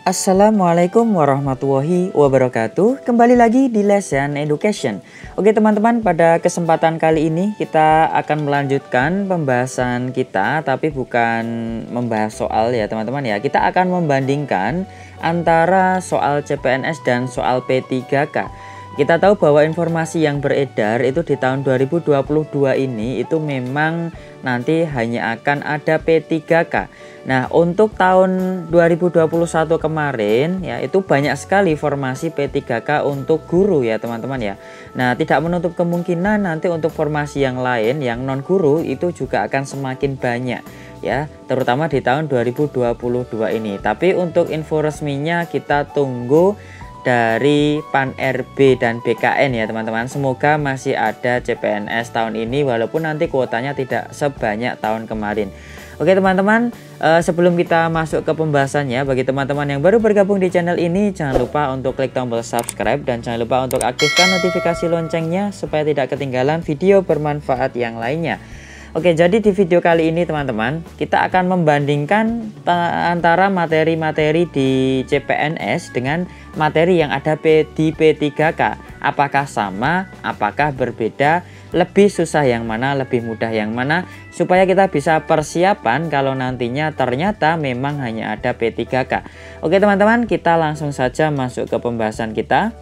Assalamualaikum warahmatullahi wabarakatuh. Kembali lagi di Lesson Education. Oke teman-teman, pada kesempatan kali ini kita akan melanjutkan pembahasan kita, tapi bukan membahas soal ya teman-teman ya. Kita akan membandingkan antara soal CPNS dan soal P3K. Kita tahu bahwa informasi yang beredar itu di tahun 2022 ini itu memang nanti hanya akan ada P3K. Nah, untuk tahun 2021 kemarin ya itu banyak sekali formasi P3K untuk guru ya teman-teman ya. Nah, tidak menutup kemungkinan nanti untuk formasi yang lain yang non guru itu juga akan semakin banyak ya, terutama di tahun 2022 ini. Tapi untuk info resminya kita tunggu dari PAN-RB dan BKN ya teman-teman. Semoga masih ada CPNS tahun ini walaupun nanti kuotanya tidak sebanyak tahun kemarin. Oke teman-teman, sebelum kita masuk ke pembahasannya, bagi teman-teman yang baru bergabung di channel ini, jangan lupa untuk klik tombol subscribe dan jangan lupa untuk aktifkan notifikasi loncengnya supaya tidak ketinggalan video bermanfaat yang lainnya. Oke, jadi di video kali ini teman-teman, kita akan membandingkan antara materi-materi di CPNS dengan materi yang ada di P3K. Apakah sama, apakah berbeda, lebih susah yang mana, lebih mudah yang mana, supaya kita bisa persiapan kalau nantinya ternyata memang hanya ada P3K. Oke teman-teman, kita langsung saja masuk ke pembahasan kita.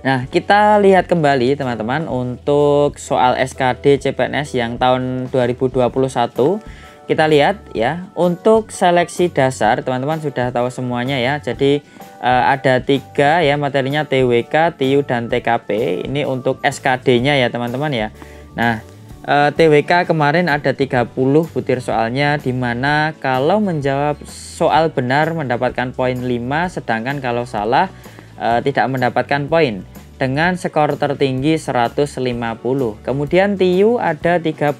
Nah, kita lihat kembali teman-teman untuk soal SKD CPNS yang tahun 2021. Kita lihat ya, untuk seleksi dasar teman-teman sudah tahu semuanya ya. Jadi ada 3 ya materinya, TWK, TIU dan TKP. Ini untuk SKD-nya ya teman-teman ya. Nah, TWK kemarin ada 30 butir soalnya, dimana kalau menjawab soal benar mendapatkan poin 5, sedangkan kalau salah tidak mendapatkan poin dengan skor tertinggi 150. Kemudian TIU ada 35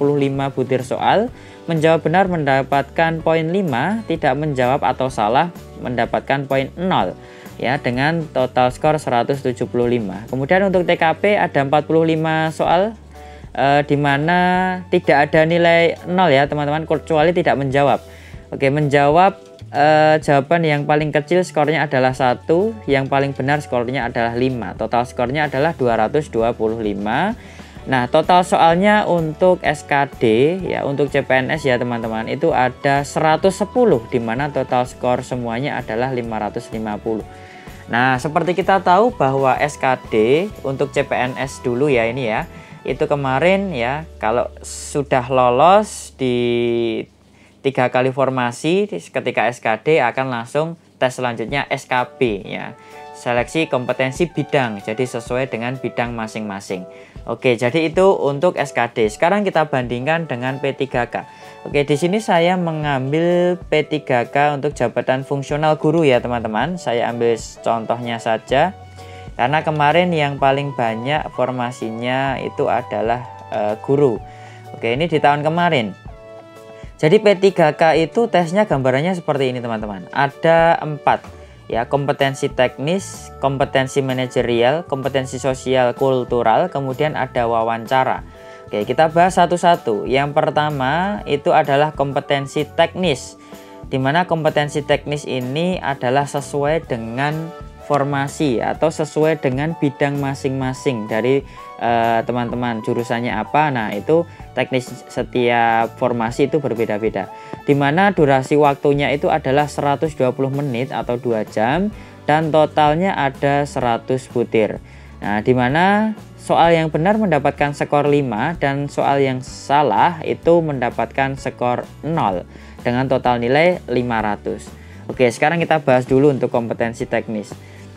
butir soal, menjawab benar mendapatkan poin 5, tidak menjawab atau salah mendapatkan poin 0 ya, dengan total skor 175. Kemudian untuk TKP ada 45 soal dimana tidak ada nilai 0 ya teman-teman, kecuali tidak menjawab. Oke, menjawab jawaban yang paling kecil skornya adalah 1, yang paling benar skornya adalah 5. Total skornya adalah 225. Nah, total soalnya untuk SKD ya, untuk CPNS ya teman-teman, itu ada 110, dimana total skor semuanya adalah 550. Nah, seperti kita tahu bahwa SKD untuk CPNS dulu ya ini ya, itu kemarin ya, kalau sudah lolos di 3 kali formasi ketika SKD akan langsung tes selanjutnya SKB ya, seleksi kompetensi bidang, jadi sesuai dengan bidang masing-masing. Oke, jadi itu untuk SKD. Sekarang kita bandingkan dengan P3K. Oke, di sini saya mengambil P3K untuk jabatan fungsional guru ya teman-teman. Saya ambil contohnya saja karena kemarin yang paling banyak formasinya itu adalah guru. Oke, ini di tahun kemarin. Jadi P3K itu tesnya gambarannya seperti ini teman-teman. Ada 4 ya, kompetensi teknis, kompetensi manajerial, kompetensi sosial kultural, kemudian ada wawancara. Oke, kita bahas satu-satu. Yang pertama itu adalah kompetensi teknis, dimana kompetensi teknis ini adalah sesuai dengan formasi atau sesuai dengan bidang masing-masing dari teman-teman, jurusannya apa. Nah, itu teknis setiap formasi itu berbeda-beda, dimana durasi waktunya itu adalah 120 menit atau 2 jam dan totalnya ada 100 butir. Nah, dimana soal yang benar mendapatkan skor 5 dan soal yang salah itu mendapatkan skor 0 dengan total nilai 500. Oke, sekarang kita bahas dulu untuk kompetensi teknis.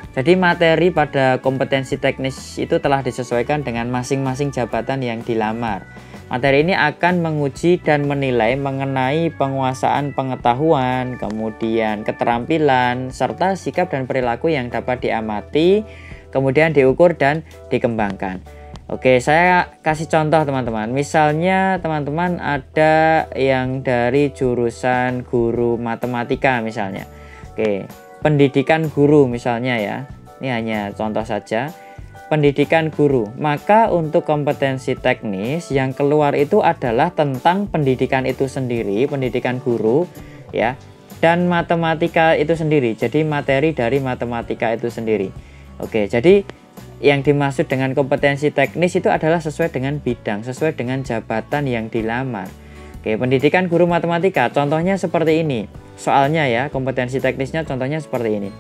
Jadi materi pada kompetensi teknis itu telah disesuaikan dengan masing-masing jabatan yang dilamar. Materi ini akan menguji dan menilai mengenai penguasaan pengetahuan, kemudian keterampilan, serta sikap dan perilaku yang dapat diamati, kemudian diukur dan dikembangkan. Oke, saya kasih contoh teman-teman. Misalnya teman-teman ada yang dari jurusan guru matematika misalnya. Oke, pendidikan guru misalnya ya, ini hanya contoh saja, pendidikan guru. Maka untuk kompetensi teknis yang keluar itu adalah tentang pendidikan itu sendiri, pendidikan guru ya, dan matematika itu sendiri. Jadi materi dari matematika itu sendiri. Oke, jadi yang dimaksud dengan kompetensi teknis itu adalah sesuai dengan bidang, sesuai dengan jabatan yang dilamar. Oke, pendidikan guru matematika contohnya seperti ini. Soalnya ya, kompetensi teknisnya contohnya seperti ini.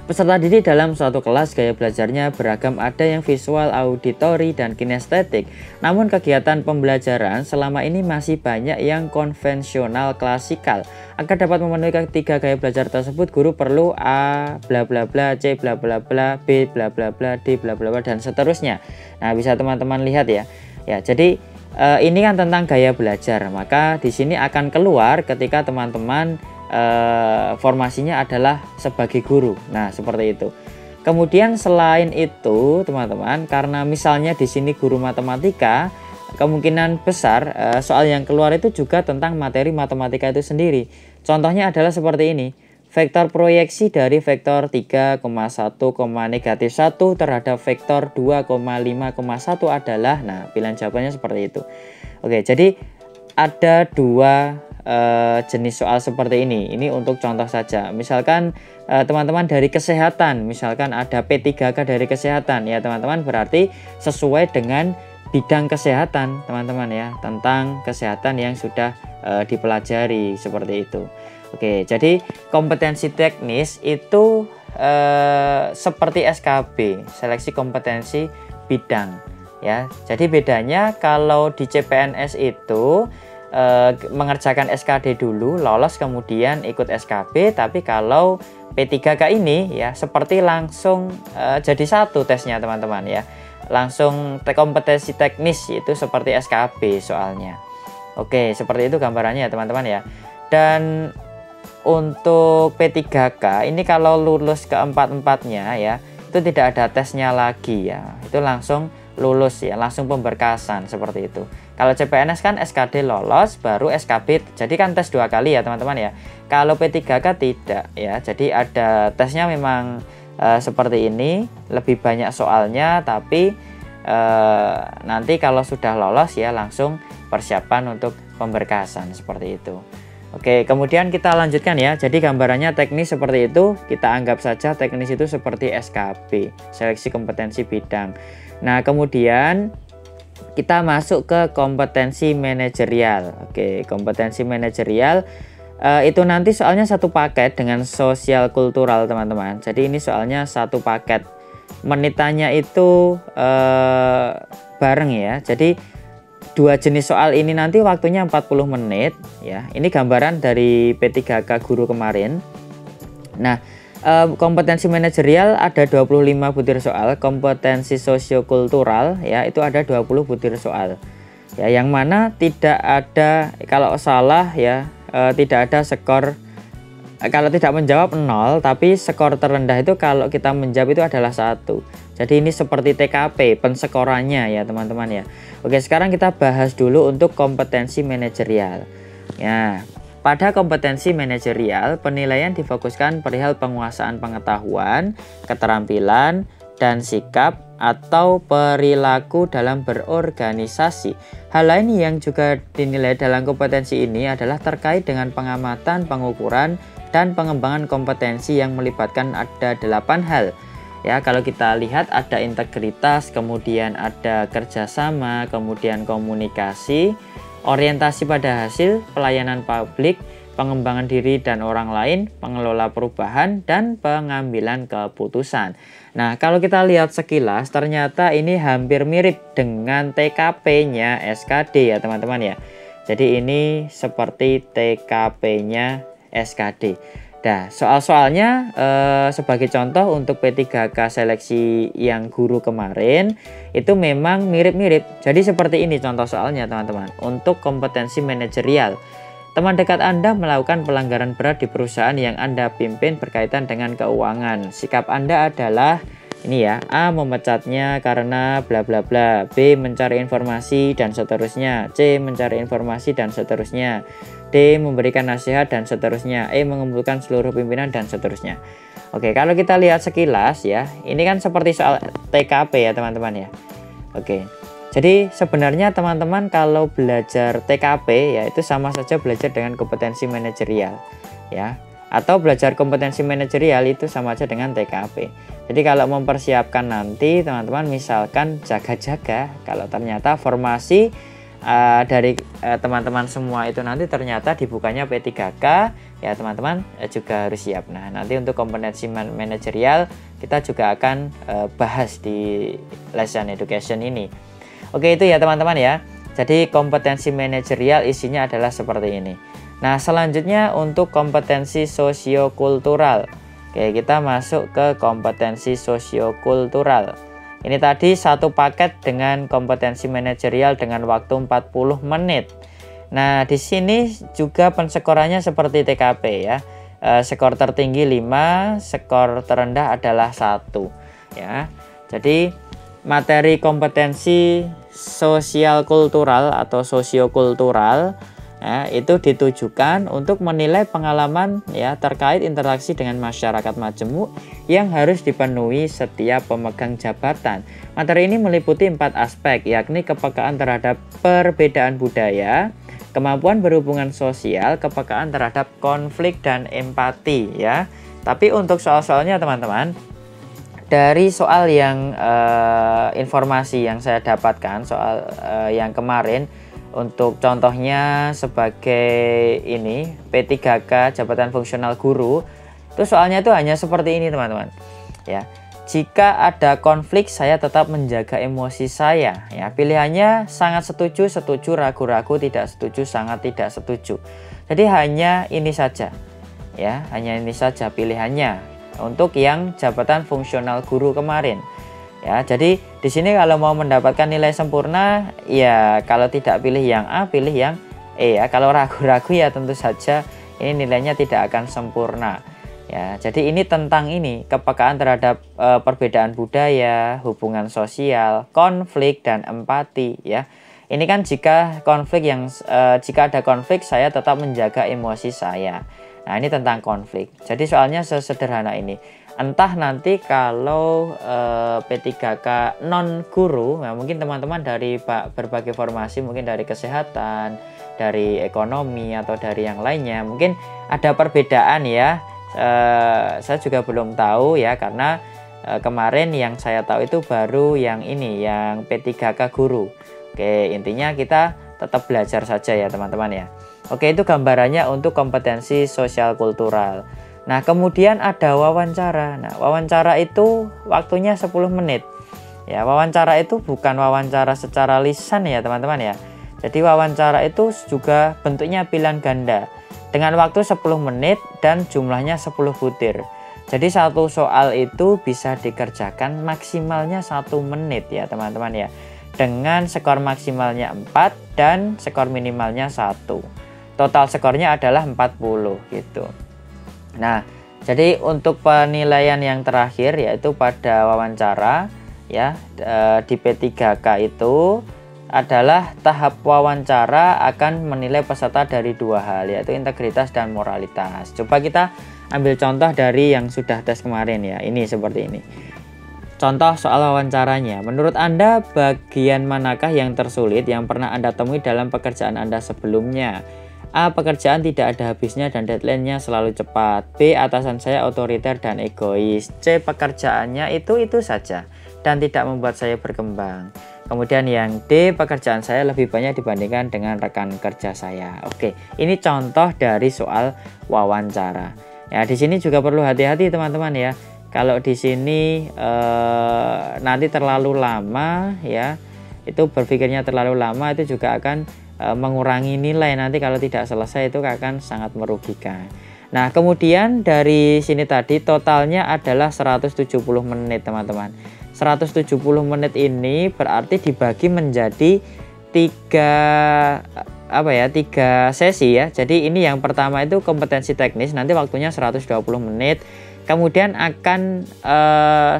Peserta didik dalam suatu kelas gaya belajarnya beragam, ada yang visual, auditori, dan kinestetik. Namun kegiatan pembelajaran selama ini masih banyak yang konvensional klasikal. Agar dapat memenuhi ketiga gaya belajar tersebut, guru perlu A bla bla bla, C bla bla bla, B bla bla bla, D bla bla bla, dan seterusnya. Nah, bisa teman-teman lihat ya. Ya, jadi ini kan tentang gaya belajar. Maka di sini akan keluar ketika teman-teman formasinya adalah sebagai guru. Nah, seperti itu. Kemudian selain itu, teman-teman, karena misalnya di sini guru matematika, kemungkinan besar soal yang keluar itu juga tentang materi matematika itu sendiri. Contohnya adalah seperti ini. Vektor proyeksi dari vektor 3,1, negatif 1 terhadap vektor 2,5,1 adalah, nah, pilihan jawabannya seperti itu. Oke, jadi ada dua jenis soal seperti ini. Ini untuk contoh saja. Misalkan teman-teman dari kesehatan, misalkan ada P3K dari kesehatan, ya teman-teman, berarti sesuai dengan bidang kesehatan teman-teman ya, tentang kesehatan yang sudah dipelajari seperti itu. Oke, jadi kompetensi teknis itu seperti SKB, seleksi kompetensi bidang ya. Jadi bedanya kalau di CPNS itu mengerjakan SKD dulu, lolos, kemudian ikut SKB. Tapi kalau P3K ini ya seperti langsung jadi satu tesnya teman-teman ya, langsung kompetensi teknis itu seperti SKB soalnya. Oke, seperti itu gambarannya ya teman-teman ya. Dan untuk P3K ini kalau lulus keempat-empatnya ya, itu tidak ada tesnya lagi ya, itu langsung lulus ya, langsung pemberkasan seperti itu. Kalau CPNS kan SKD lolos baru SKB, jadi kan tes 2 kali ya teman-teman ya. Kalau P3K tidak ya, jadi ada tesnya memang seperti ini, lebih banyak soalnya, tapi nanti kalau sudah lolos ya langsung persiapan untuk pemberkasan seperti itu. Oke, kemudian kita lanjutkan ya. Jadi gambarannya teknis seperti itu, kita anggap saja teknis itu seperti SKB, seleksi kompetensi bidang. Nah, kemudian kita masuk ke kompetensi manajerial. Oke, kompetensi manajerial itu nanti soalnya satu paket dengan sosial kultural teman-teman. Jadi ini soalnya satu paket, menitannya itu bareng ya. Jadi dua jenis soal ini nanti waktunya 40 menit ya. Ini gambaran dari P3K guru kemarin. Nah, kompetensi manajerial ada 25 butir soal, kompetensi sosiokultural ya itu ada 20 butir soal. Ya, yang mana tidak ada, kalau salah ya tidak ada skor. Kalau tidak menjawab 0, tapi skor terendah itu kalau kita menjawab itu adalah 1. Jadi ini seperti TKP penskorannya ya teman-teman ya. Oke, sekarang kita bahas dulu untuk kompetensi manajerial. Ya, pada kompetensi manajerial penilaian difokuskan perihal penguasaan pengetahuan, keterampilan, dan sikap atau perilaku dalam berorganisasi. Hal lain yang juga dinilai dalam kompetensi ini adalah terkait dengan pengamatan, pengukuran, dan pengembangan kompetensi yang melibatkan ada 8 hal. Ya, kalau kita lihat ada integritas, kemudian ada kerjasama, kemudian komunikasi, orientasi pada hasil, pelayanan publik, pengembangan diri dan orang lain, pengelola perubahan, dan pengambilan keputusan. Nah, kalau kita lihat sekilas ternyata ini hampir mirip dengan TKP-nya SKD ya teman-teman ya. Jadi ini seperti TKP-nya SKD. Nah, soal-soalnya sebagai contoh untuk P3K seleksi yang guru kemarin itu memang mirip-mirip. Jadi seperti ini contoh soalnya teman-teman. Untuk kompetensi manajerial, teman dekat Anda melakukan pelanggaran berat di perusahaan yang Anda pimpin berkaitan dengan keuangan. Sikap Anda adalah ini ya, A memecatnya karena bla bla bla, B mencari informasi dan seterusnya, C mencari informasi dan seterusnya, D memberikan nasihat dan seterusnya, E mengumpulkan seluruh pimpinan dan seterusnya. Oke, kalau kita lihat sekilas ya, ini kan seperti soal TKP ya teman-teman ya. Oke, jadi sebenarnya teman-teman kalau belajar TKP ya itu sama saja belajar dengan kompetensi manajerial. ya. Atau belajar kompetensi manajerial itu sama aja dengan TKP. Jadi kalau mempersiapkan nanti teman-teman misalkan jaga-jaga kalau ternyata formasi dari teman-teman semua itu nanti ternyata dibukanya P3K, ya teman-teman juga harus siap. Nah, nanti untuk kompetensi manajerial kita juga akan bahas di lesson education ini. Oke, itu ya teman-teman ya. Jadi kompetensi manajerial isinya adalah seperti ini. Nah, selanjutnya untuk kompetensi sosiokultural. Oke, kita masuk ke kompetensi sosiokultural. Ini tadi satu paket dengan kompetensi manajerial dengan waktu 40 menit. Nah, di sini juga penskorannya seperti TKP ya. Skor tertinggi 5, skor terendah adalah 1 ya. Jadi materi kompetensi sosial kultural atau sosiokultural itu ditujukan untuk menilai pengalaman ya terkait interaksi dengan masyarakat majemuk yang harus dipenuhi setiap pemegang jabatan. Materi ini meliputi 4 aspek, yakni kepekaan terhadap perbedaan budaya, kemampuan berhubungan sosial, kepekaan terhadap konflik dan empati ya. Tapi untuk soal-soalnya teman-teman, dari soal yang informasi yang saya dapatkan soal yang kemarin, untuk contohnya sebagai ini P3K jabatan fungsional guru, itu soalnya itu hanya seperti ini teman-teman ya. Jika ada konflik saya tetap menjaga emosi saya ya. Pilihannya sangat setuju, setuju, ragu-ragu, tidak setuju, sangat tidak setuju. Jadi hanya ini saja ya, hanya ini saja pilihannya untuk yang jabatan fungsional guru kemarin. Ya, jadi di sini kalau mau mendapatkan nilai sempurna, ya kalau tidak pilih yang A, pilih yang E ya. Kalau ragu-ragu ya tentu saja ini nilainya tidak akan sempurna. Ya, jadi ini tentang ini kepekaan terhadap perbedaan budaya, hubungan sosial, konflik dan empati ya. Ini kan jika jika ada konflik saya tetap menjaga emosi saya. Nah, ini tentang konflik. Jadi soalnya sesederhana ini. Entah nanti kalau P3K non guru, nah mungkin teman-teman dari berbagai formasi, mungkin dari kesehatan, dari ekonomi atau dari yang lainnya, mungkin ada perbedaan ya. Saya juga belum tahu ya, karena kemarin yang saya tahu itu baru yang ini, yang P3K guru. Oke, intinya kita tetap belajar saja ya teman-teman ya. Oke, itu gambarannya untuk kompetensi sosial kultural. Nah, kemudian ada wawancara. Nah, wawancara itu waktunya 10 menit. Ya, wawancara itu bukan wawancara secara lisan ya, teman-teman ya. Jadi wawancara itu juga bentuknya pilihan ganda dengan waktu 10 menit dan jumlahnya 10 butir. Jadi satu soal itu bisa dikerjakan maksimalnya 1 menit ya, teman-teman ya. Dengan skor maksimalnya 4 dan skor minimalnya 1. Total skornya adalah 40 gitu. Nah, jadi untuk penilaian yang terakhir yaitu pada wawancara ya di P3K itu adalah tahap wawancara akan menilai peserta dari 2 hal, yaitu integritas dan moralitas. Coba kita ambil contoh dari yang sudah tes kemarin ya. Ini seperti ini. Contoh soal wawancaranya. Menurut Anda bagian manakah yang tersulit yang pernah Anda temui dalam pekerjaan Anda sebelumnya? A. Pekerjaan tidak ada habisnya dan deadline-nya selalu cepat. B. Atasan saya otoriter dan egois. C. Pekerjaannya itu saja dan tidak membuat saya berkembang. Kemudian yang D. Pekerjaan saya lebih banyak dibandingkan dengan rekan kerja saya. Oke, ini contoh dari soal wawancara. Ya, di sini juga perlu hati-hati teman-teman ya. Kalau di sini nanti terlalu lama ya, itu berpikirnya terlalu lama itu juga akan mengurangi nilai, nanti kalau tidak selesai itu akan sangat merugikan. Nah, kemudian dari sini tadi totalnya adalah 170 menit teman-teman. 170 menit ini berarti dibagi menjadi 3 sesi ya. Jadi ini yang pertama itu kompetensi teknis, nanti waktunya 120 menit. Kemudian akan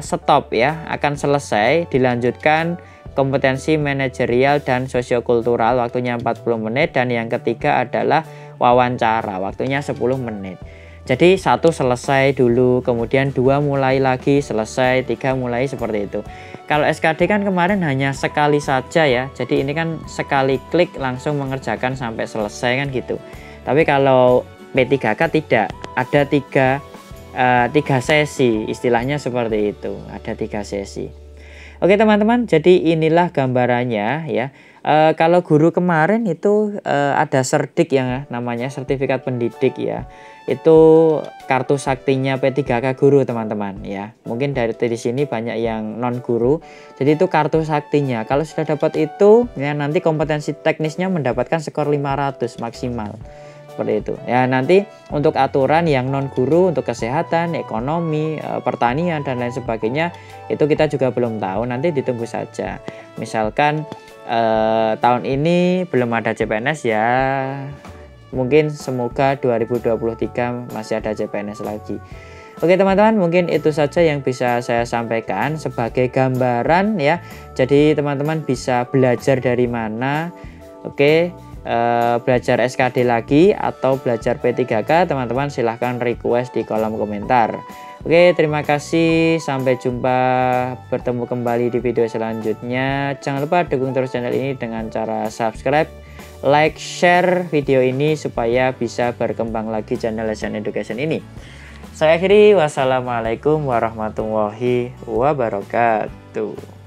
stop ya, akan selesai, dilanjutkan kompetensi manajerial dan sosiokultural waktunya 40 menit, dan yang ketiga adalah wawancara waktunya 10 menit. Jadi 1 selesai dulu, kemudian 2 mulai lagi, selesai, 3 mulai, seperti itu. Kalau SKD kan kemarin hanya sekali saja ya, jadi ini kan sekali klik langsung mengerjakan sampai selesai kan gitu. Tapi kalau P3K tidak. ada tiga sesi, istilahnya seperti itu, ada 3 sesi. Oke teman-teman, jadi inilah gambarannya ya. Kalau guru kemarin itu ada serdik yang namanya sertifikat pendidik ya. Itu kartu saktinya P3K guru teman-teman ya. Mungkin dari sini banyak yang non guru. Jadi itu kartu saktinya. Kalau sudah dapat itu ya nanti kompetensi teknisnya mendapatkan skor 500 maksimal. Seperti itu. Ya nanti untuk aturan yang non guru untuk kesehatan, ekonomi, pertanian dan lain sebagainya itu kita juga belum tahu. Nanti ditunggu saja. Misalkan tahun ini belum ada CPNS ya. Mungkin semoga 2023 masih ada CPNS lagi. Oke teman-teman, mungkin itu saja yang bisa saya sampaikan sebagai gambaran ya. Jadi teman-teman bisa belajar dari mana. Oke, belajar SKD lagi atau belajar P3K, teman-teman silahkan request di kolom komentar. Oke, terima kasih, sampai jumpa, bertemu kembali di video selanjutnya. Jangan lupa dukung terus channel ini dengan cara subscribe, like, share video ini supaya bisa berkembang lagi channel Lesson Education ini. Saya akhiri, wassalamualaikum warahmatullahi wabarakatuh.